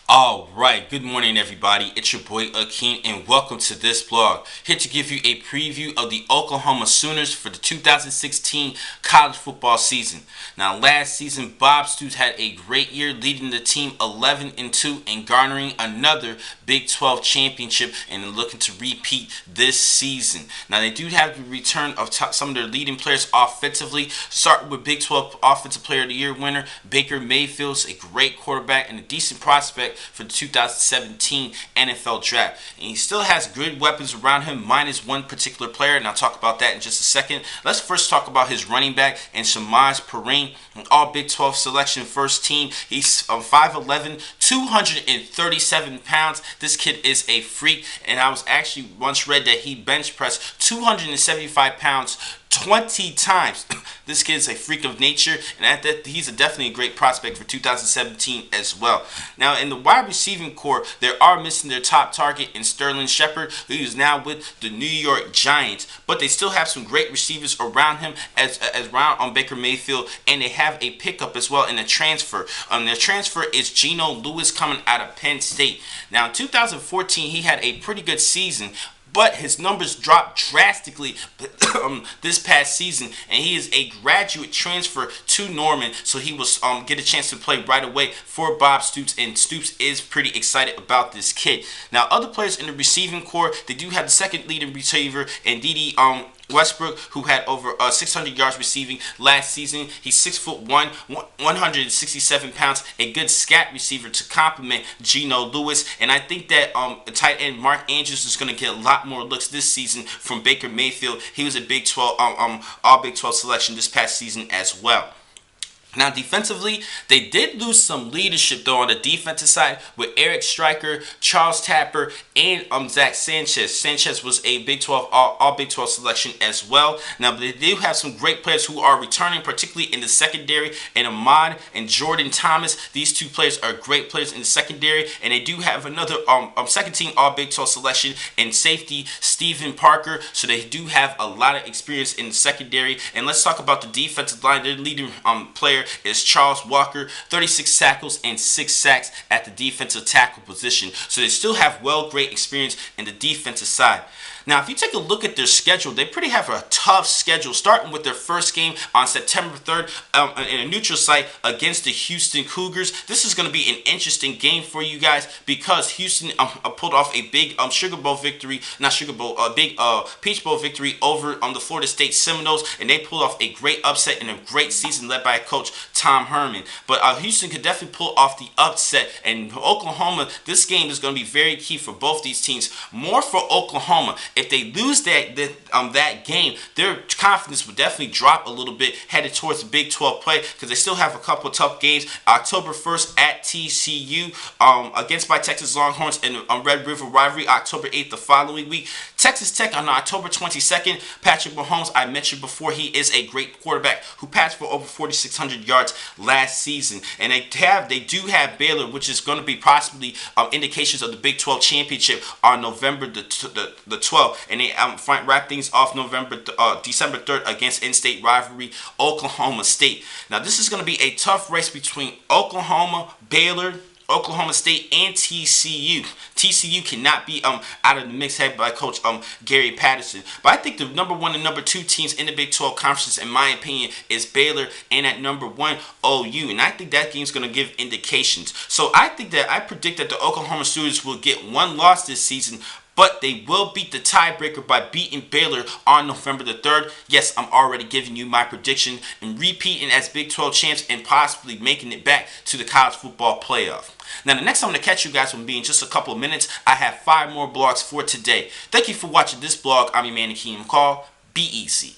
Alright, good morning everybody. It's your boy Akeem and welcome to this blog. Here to give you a preview of the Oklahoma Sooners for the 2016 college football season. Now last season, Bob Stoops had a great year, leading the team 11-2 and garnering another Big 12 championship and looking to repeat this season. Now they do have the return of some of their leading players offensively, starting with Big 12 Offensive Player of the Year winner Baker Mayfield's a great quarterback and a decent prospect for the 2017 NFL Draft. And he still has good weapons around him, minus one particular player, and I'll talk about that in just a second. Let's first talk about his running back, and Shamaz Perine, an all Big 12 selection first team. He's 5'11", 237 pounds. This kid is a freak, and I was actually once read that he bench pressed 275 pounds 20 times. This kid's a freak of nature, and at that, he's definitely a great prospect for 2017 as well. Now, in the wide receiving core, they are missing their top target in Sterling Shepard, who is now with the New York Giants, but they still have some great receivers around him as around on Baker Mayfield, and they have a pickup as well in a transfer. Their transfer is Geno Lewis coming out of Penn State. Now, in 2014, he had a pretty good season, but his numbers dropped drastically this past season, and he is a graduate transfer to Norman, so he will get a chance to play right away for Bob Stoops, and Stoops is pretty excited about this kid. Now, other players in the receiving core, they do have the second leading receiver, and Dede Westbrook, who had over 600 yards receiving last season. He's 6'1", 167 pounds, a good scat receiver to complement Geno Lewis. And I think that tight end Mark Andrews is going to get a lot more looks this season from Baker Mayfield. He was a Big 12, all Big 12 selection this past season as well. Now, defensively, they did lose some leadership, though, on the defensive side with Eric Striker, Charles Tapper, and Zach Sanchez. Sanchez was a Big 12, all Big 12 selection as well. Now, they do have some great players who are returning, particularly in the secondary, and Ahmad and Jordan Thomas. These two players are great players in the secondary, and they do have another second team all Big 12 selection in safety, Stephen Parker. So they do have a lot of experience in the secondary. And let's talk about the defensive line. Their leading player is Charles Walker, 36 tackles and 6 sacks at the defensive tackle position. So they still have great experience in the defensive side. Now, if you take a look at their schedule, they pretty have a tough schedule, starting with their first game on September 3rd in a neutral site against the Houston Cougars. This is going to be an interesting game for you guys because Houston pulled off a big Sugar Bowl victory, not Sugar Bowl, a big Peach Bowl victory over on the Florida State Seminoles, and they pulled off a great upset and a great season led by Coach Tom Herman. But Houston could definitely pull off the upset, and Oklahoma, this game is going to be very key for both these teams. More for Oklahoma. If they lose that game, their confidence would definitely drop a little bit headed towards the Big 12 play because they still have a couple of tough games. October 1st at TCU against my Texas Longhorns in Red River rivalry. October 8th the following week. Texas Tech on October 22nd. Patrick Mahomes, I mentioned before, he is a great quarterback who passed for over 4,600 yards last season. And they do have Baylor, which is going to be possibly indications of the Big 12 championship on November the 12th. And they wrap things off December 3rd against in-state rivalry Oklahoma State. Now, this is going to be a tough race between Oklahoma, Baylor, Oklahoma State, and TCU. TCU cannot be out of the mix headed by Coach Gary Patterson. But I think the number 1 and number 2 teams in the Big 12 conference, in my opinion, is Baylor and at number 1 OU. And I think that game's going to give indications. So I predict that the Oklahoma Sooners will get one loss this season, but they will beat the tiebreaker by beating Baylor on November the 3rd. Yes, I'm already giving you my prediction and repeating as Big 12 champs and possibly making it back to the college football playoff. Now, the next time I'm going to catch you guys will be in just a couple of minutes. I have 5 more blogs for today. Thank you for watching this blog. I'm your man, Akeem Call. Be easy.